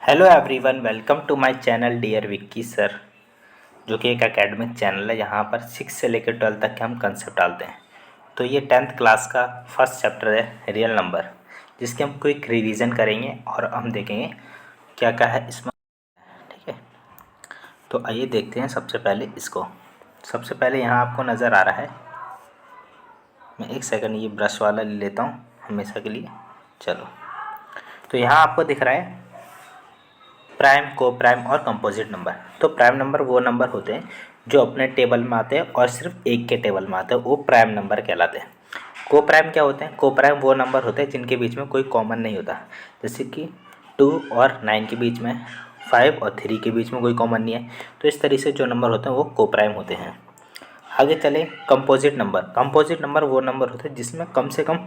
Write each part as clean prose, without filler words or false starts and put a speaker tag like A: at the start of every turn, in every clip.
A: Hello everyone, welcome to my channel dear Vicky sir, जो कि एक एकेडमिक चैनल है। यहाँ पर 6 से लेकर 12 तक के हम कंसेप्ट डालते हैं। तो ये 10th क्लास का फर्स्ट चैप्टर है रियल नंबर, जिसके हम क्विक रिवीजन करेंगे और हम देखेंगे क्या क्या है इसमें। ठीक है, तो आइए देखते हैं सबसे पहले इसको। सबसे पहले यहाँ आपको नज़र आ रहा है, मैं एक सेकंड ये ब्रश वाला ले लेता हूँ हमेशा के लिए। चलो, तो यहाँ आपको दिख रहा है प्राइम, को प्राइम और कंपोजिट नंबर। तो प्राइम नंबर वो नंबर होते हैं जो अपने टेबल में आते हैं और सिर्फ एक के टेबल में आते हैं, वो प्राइम नंबर कहलाते हैं। को प्राइम क्या होते हैं? को प्राइम वो नंबर होते हैं जिनके बीच में कोई कॉमन नहीं होता, जैसे कि 2 और 9 के बीच में, 5 और 3 के बीच में कोई कॉमन नहीं है। तो इस तरीके से जो नंबर होते हैं वो को प्राइम होते हैं। आगे चले, कंपोजिट नंबर। कंपोजिट नंबर वो नंबर होते हैं जिसमें कम से कम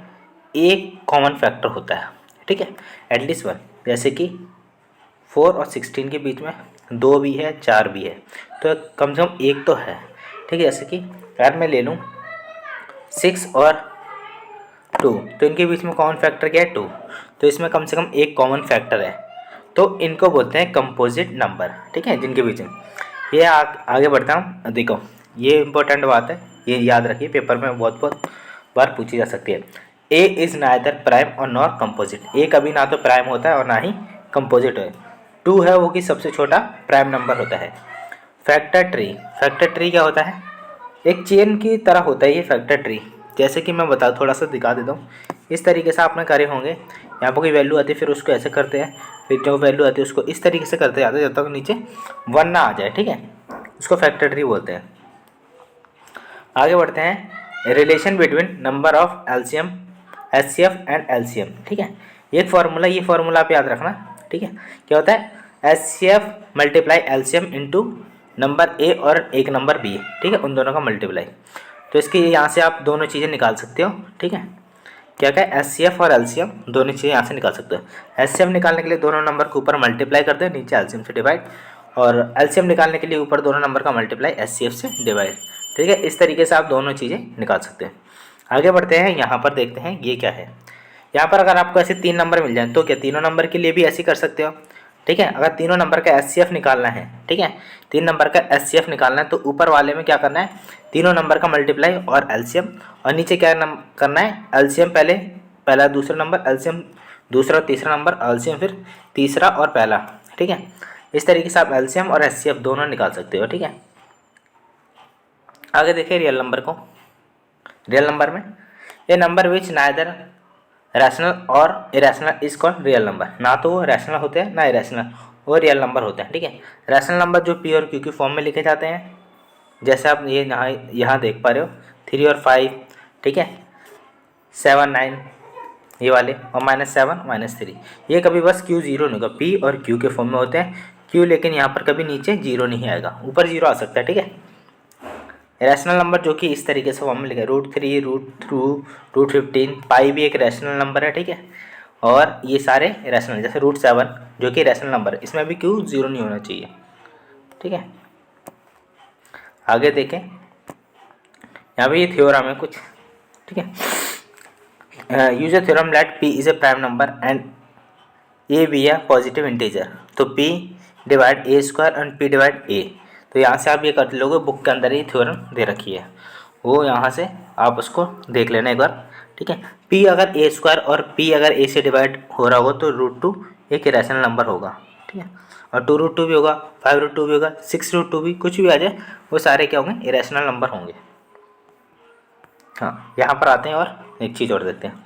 A: एक कॉमन फैक्टर होता है। ठीक है, एटलीस्ट वन। जैसे कि 4 और 16 के बीच में 2 भी है, 4 भी है, तो कम से कम एक तो है। ठीक है, जैसे कि अगर मैं ले लूँ 6 और 2, तो इनके बीच में कॉमन फैक्टर क्या है? 2। तो इसमें कम से कम एक कॉमन फैक्टर है, तो इनको बोलते हैं कंपोजिट नंबर। ठीक है, जिनके बीच में ये आगे बढ़ता हूँ। देखो, ये इंपॉर्टेंट बात है, ये याद रखिए, पेपर में बहुत बहुत बार पूछी जा सकती है। ए इज़ नाइदर प्राइम और नॉट कंपोजिट। ए कभी ना तो प्राइम होता है और ना ही कंपोजिट है। 2 है वो कि सबसे छोटा प्राइम नंबर होता है। Factor tree. फैक्टर ट्री क्या होता है? एक चेन की तरह होता है ये फैक्टर ट्री। जैसे कि मैं थोड़ा सा दिखा देता हूँ। इस तरीके से आपने करे होंगे, यहाँ पर कोई वैल्यू आती है, फिर उसको ऐसे करते हैं, फिर जो वैल्यू आती है उसको इस तरीके से करते जाते हैं जब तक नीचे 1 ना आ जाए। ठीक है, उसको फैक्टर ट्री बोलते हैं। आगे बढ़ते हैं, relation between number of LCM, HCF and LCM. ठीक है, एक फार्मूला, ये फार्मूला आप याद रखना। ठीक है, क्या होता है? HCF multiply LCM into number A और एक नंबर बी। ठीक है, उन दोनों का मल्टीप्लाई। तो इसके यहाँ से आप दोनों चीज़ें निकाल सकते हो। ठीक है, क्या क्या है? एचसीएफ और एलसीएम दोनों चीज़ें यहाँ से निकाल सकते हो। एचसीएफ निकालने के लिए दोनों नंबर के ऊपर मल्टीप्लाई कर दो, नीचे एलसीएम से डिवाइड, और एलसीएम निकालने के लिए ऊपर दोनों नंबर का मल्टीप्लाई एचसीएफ से डिवाइड। ठीक है, इस तरीके से आप दोनों चीज़ें निकाल सकते हैं। आगे बढ़ते हैं, यहाँ पर देखते हैं ये क्या है। यहाँ पर अगर आपको ऐसे 3 नंबर मिल जाए तो क्या तीनों नंबर के लिए भी ऐसे कर सकते हो? ठीक है, अगर तीनों नंबर का एचसीएफ निकालना है, ठीक है, 3 नंबर का एचसीएफ निकालना है, तो ऊपर वाले में क्या करना है? तीनों नंबर का मल्टीप्लाई और एलसीएम, और नीचे क्या करना है? एलसीएम पहले, पहला दूसरा नंबर, एलसीएम दूसरा तीसरा नंबर, एलसीएम फिर तीसरा और पहला। ठीक है, इस तरीके से आप एलसीएम और एचसीएफ दोनों निकाल सकते हो। ठीक है, आगे देखिए रियल नंबर को। रियल नंबर में ये नंबर विच नाइदर रैशनल और irrational is called real number. ना तो वो रैशनल होते हैं ना इरेशनल, वो रियल नंबर होते हैं। ठीक है, रैशनल नंबर जो पी और क्यू की फॉर्म में लिखे जाते हैं, जैसे आप ये यहाँ देख पा रहे हो 3 और 5, ठीक है, 7 9 ये वाले, और -7 -3, ये कभी बस क्यू जीरो नहीं होगा। पी और क्यू के फॉर्म में होते हैं, क्यू लेकिन यहाँ पर कभी नीचे जीरो नहीं आएगा, ऊपर जीरो आ सकता है। ठीक है, रैशनल नंबर जो कि इस तरीके से फॉर्म में लिखा है, √3 √2 √15, पाई भी एक रैशनल नंबर है। ठीक है, और ये सारे रैशनल, जैसे √7 जो कि रैशनल नंबर है, इसमें भी क्यू जीरो नहीं होना चाहिए। ठीक है, आगे देखें, यहाँ पे ये थ्योरम है कुछ। ठीक है, use a theorem that P is a prime number and A B है पॉजिटिव इंटीजर। तो P divide A square and P divide A. तो यहाँ से आप ये कर लोगे, बुक के अंदर ही थ्योरम दे रखी है, वो यहाँ से आप उसको देख लेना एक बार। ठीक है, पी अगर ए स्क्वायर और पी अगर ए से डिवाइड हो रहा होगा तो √2 एक इरेशनल नंबर होगा। ठीक है, और 2√2 भी होगा, 5√2 भी होगा, 6√2 भी, कुछ भी आ जाए वो सारे क्या होंगे? इरेशनल नंबर होंगे। हाँ, यहाँ पर आते हैं और एक चीज़ और देखते हैं,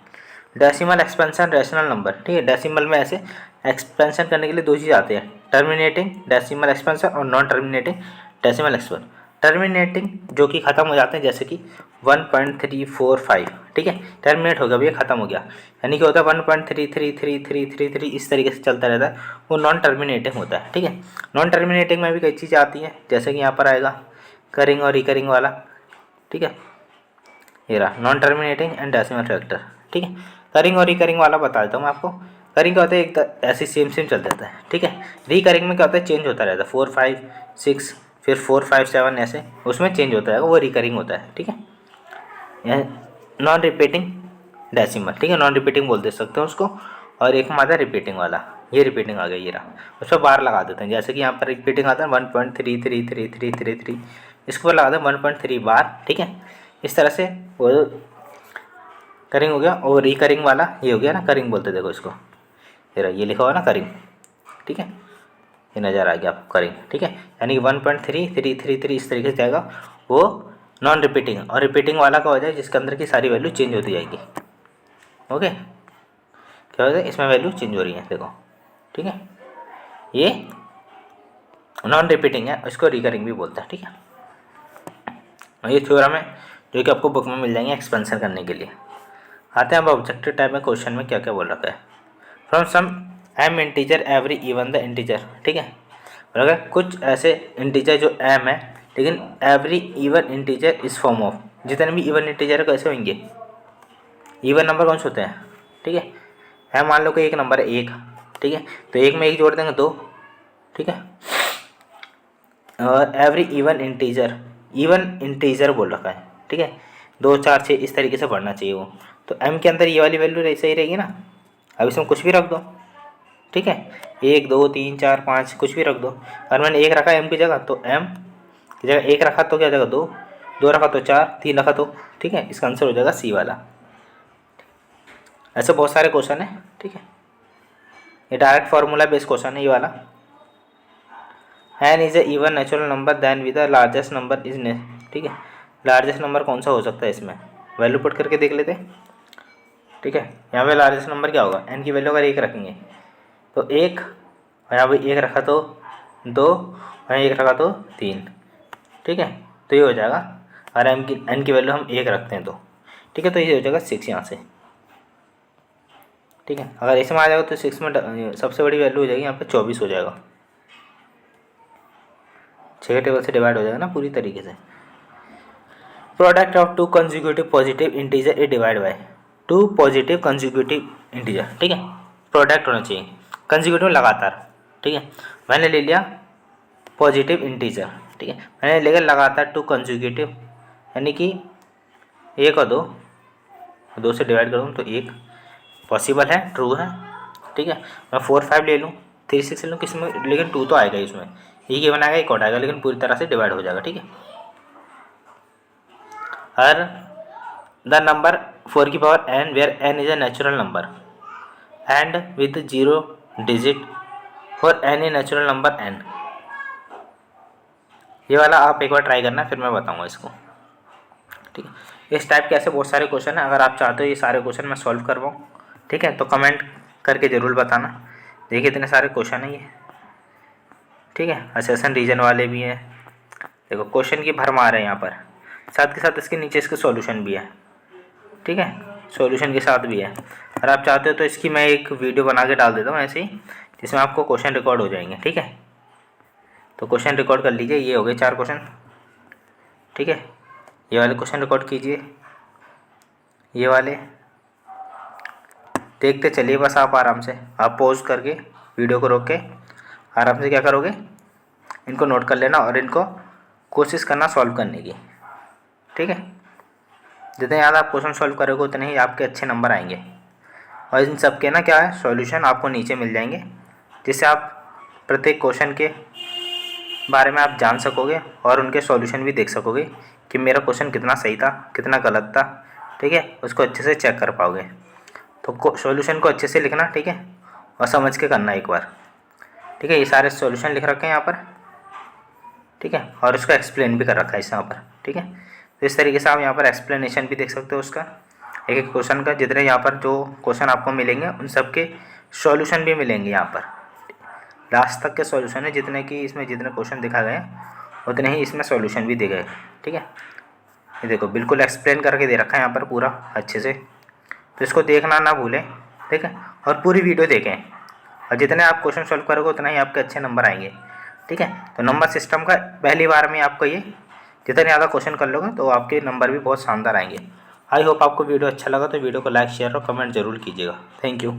A: डेसिमल एक्सपेंशन रैशनल नंबर। ठीक है, डेसिमल में ऐसे एक्सपेंशन करने के लिए 2 चीज़ आती है, टर्मिनेटिंग डेसिमल एक्सपेंशन और non terminating decimal expansion. Terminating जो कि ख़त्म हो जाते हैं, जैसे कि 1.345। ठीक है, टर्मिनेट हो गया, ये ख़त्म हो गया, यानी कि होता है 1.3333333, इस तरीके से चलता रहता है, वो नॉन टर्मिनेटिंग होता है। ठीक है, नॉन टर्मिनेटिंग में भी कई चीज़ें आती हैं, जैसे कि यहाँ पर आएगा करिंग और रिकरिंग वाला। ठीक है, ये रहा non terminating and decimal factor. ठीक है, करिंग और रिकरिंग वाला बता देता हूँ मैं आपको। करिंग क्या होता है? एक ऐसे सेम चलता रहता है। ठीक है, रिकरिंग में क्या होता है? चेंज होता रहता है, 4 5 6 फिर 4 5 7 ऐसे उसमें चेंज होता है, वो रिकरिंग होता है। ठीक है, यह नॉन रिपीटिंग डेसिमल। ठीक है, नॉन रिपीटिंग बोल दे सकते हो उसको, और एक हमारा रिपीटिंग वाला। ये रिपीटिंग आ गया, ये रहा। उस पर बार लगा देते हैं, जैसे कि यहाँ पर रिपीटिंग आता है 1.333333, इसके ऊपर लगा दें 1.3 बार, ठीक है। इस तरह से वो करिंग हो गया, और रिकरिंग वाला ये हो गया ना, करिंग बोलते देखो इसको, ये रहा, ये लिखा हुआ ना करिंग, ठीक है, ये नज़र आ गया आपको करिंग, ठीक है। यानी कि 1.3333 इस तरीके से जाएगा वो नॉन रिपीटिंग, और रिपीटिंग वाला का हो जाए जिसके अंदर की सारी वैल्यू चेंज होती जाएगी। ओके, क्या हो जाए, इसमें वैल्यू चेंज हो रही है देखो, ठीक है। ये नॉन रिपीटिंग है, इसको रिकरिंग भी बोलते हैं, ठीक है। और ये थ्योरम है जो कि आपको बुक में मिल जाएंगे एक्सपेंशन करने के लिए। आते हैं अब ऑब्जेक्टिव टाइप में क्वेश्चन में क्या क्या बोल रखा है। From some m integer every even the integer, ठीक है। अगर कुछ ऐसे इंटीजर जो एम है, लेकिन एवरी इवन इंटीजर इस फॉर्म ऑफ, जितने भी इवन इंटीजर कैसे होंगे, इवन नंबर कौन से होते हैं, ठीक है। एम मान लो कि एक नंबर है 1, ठीक है, तो 1 में 1 जोड़ देंगे 2, ठीक है। और एवरी इवन इंटीजर बोल रखा है, ठीक है, 2 4 6 इस तरीके से बढ़ना चाहिए वो। तो एम के अंदर ये वाली वैल्यू सही रहेगी ना। अब इसमें कुछ भी रख दो, ठीक है, 1 2 3 4 5 कुछ भी रख दो। और मैंने 1 रखा एम की जगह, तो एम की जगह 1 रखा तो क्या जगह 2, 2 रखा तो 4, 3 रखा तो, ठीक है, इसका आंसर हो जाएगा सी वाला। ऐसे बहुत सारे क्वेश्चन है, ठीक है। ये डायरेक्ट फार्मूला बेस्ड क्वेश्चन है ये वाला। N is a even natural number then with the largest number is, ठीक है। लार्जेस्ट नंबर कौन सा हो सकता है इसमें, वैल्यू पुट करके देख लेते हैं, ठीक है। यहाँ पे लार्जेस्ट नंबर क्या होगा, एन की वैल्यू अगर 1 रखेंगे तो 1, और यहाँ पे 1 रखा तो 2, और 1 रखा तो 3, ठीक है। तो ये हो जाएगा, और एन की वैल्यू हम 1 रखते हैं तो, ठीक है, तो ये हो जाएगा 6 यहाँ से, ठीक है। अगर इसमें आ जाएगा तो 6 में सबसे बड़ी वैल्यू हो जाएगी यहाँ पे 24 हो जाएगा, 6 के टेबल से डिवाइड हो जाएगा ना पूरी तरीके से। Product of 2 consecutive positive integer is divide by 2 positive consecutive integer, ठीक है। प्रोडक्ट होना चाहिए कंसेक्यूटिव लगातार, ठीक है। मैंने ले लिया पॉजिटिव इंटीजर, ठीक है, मैंने ले लिया लगातार 2 कंसेक्यूटिव, यानी कि 1 और 2 से डिवाइड करूँ तो 1 पॉसिबल है, ट्रू है, ठीक है। मैं 4 5 ले लूँ, 3 6 ले लूँ, किसी में लेकिन 2 तो आएगा इसमें, एक ये बनाएगा एक और आएगा, लेकिन पूरी तरह से डिवाइड हो जाएगा, ठीक है। और द नंबर 4 की power n where n is a natural number and with 0 digit for any natural number n। ये वाला आप एक बार ट्राई करना, फिर मैं बताऊंगा इसको, ठीक है। इस टाइप के ऐसे बहुत सारे क्वेश्चन हैं, अगर आप चाहते हो ये सारे क्वेश्चन मैं सॉल्व करवाऊँ, ठीक है, तो कमेंट करके ज़रूर बताना। देखिए इतने सारे क्वेश्चन हैं ये, ठीक है। असेसन रीजन वाले भी हैं, देखो क्वेश्चन की भरमार है यहाँ पर, साथ के साथ इसके नीचे इसके सॉल्यूशन भी है, ठीक है, सॉल्यूशन के साथ भी है। अगर आप चाहते हो तो इसकी मैं एक वीडियो बना के डाल देता हूँ ऐसे ही, जिसमें आपको क्वेश्चन रिकॉर्ड हो जाएंगे, ठीक है। तो क्वेश्चन रिकॉर्ड कर लीजिए, ये हो गए 4 क्वेश्चन, ठीक है। ये वाले क्वेश्चन रिकॉर्ड कीजिए, ये वाले देखते चलिए बस आप आराम से, आप पॉज करके वीडियो को रोक के आराम से क्या करोगे, इनको नोट कर लेना और इनको कोशिश करना सॉल्व करने की, ठीक है। जितने ज़्यादा आप क्वेश्चन सॉल्व करोगे उतने ही आपके अच्छे नंबर आएंगे। और इन सब के ना क्या है, सॉल्यूशन आपको नीचे मिल जाएंगे, जिससे आप प्रत्येक क्वेश्चन के बारे में आप जान सकोगे और उनके सॉल्यूशन भी देख सकोगे कि मेरा क्वेश्चन कितना सही था कितना गलत था, ठीक है, उसको अच्छे से चेक कर पाओगे। तो सॉल्यूशन को अच्छे से लिखना, ठीक है, और समझ के करना एक बार, ठीक है। ये सारे सॉल्यूशन लिख रखे हैं यहाँ पर, ठीक है, और उसका एक्सप्लेन भी कर रखा है इस यहाँ पर, ठीक है। तो इस तरीके से आप यहाँ पर एक्सप्लेनेशन भी देख सकते हो उसका, एक एक क्वेश्चन का, जितने यहाँ पर जो क्वेश्चन आपको मिलेंगे उन सब के सॉल्यूशन भी मिलेंगे यहाँ पर, लास्ट तक के सॉल्यूशन है, जितने की इसमें जितने क्वेश्चन दिखा गए उतने ही इसमें सॉल्यूशन भी दे गए, ठीक है। ये देखो बिल्कुल एक्सप्लेन करके दे रखा है यहाँ पर पूरा अच्छे से, तो इसको देखना ना भूलें, ठीक है, और पूरी वीडियो देखें, और जितने आप क्वेश्चन सॉल्व करोगे उतना ही आपके अच्छे नंबर आएंगे, ठीक है। तो नंबर सिस्टम का पहली बार में आपको ये जितने ज़्यादा क्वेश्चन कर लोगे तो आपके नंबर भी बहुत शानदार आएंगे। आई होप आपको वीडियो अच्छा लगा, तो वीडियो को लाइक शेयर और कमेंट जरूर कीजिएगा। Thank you.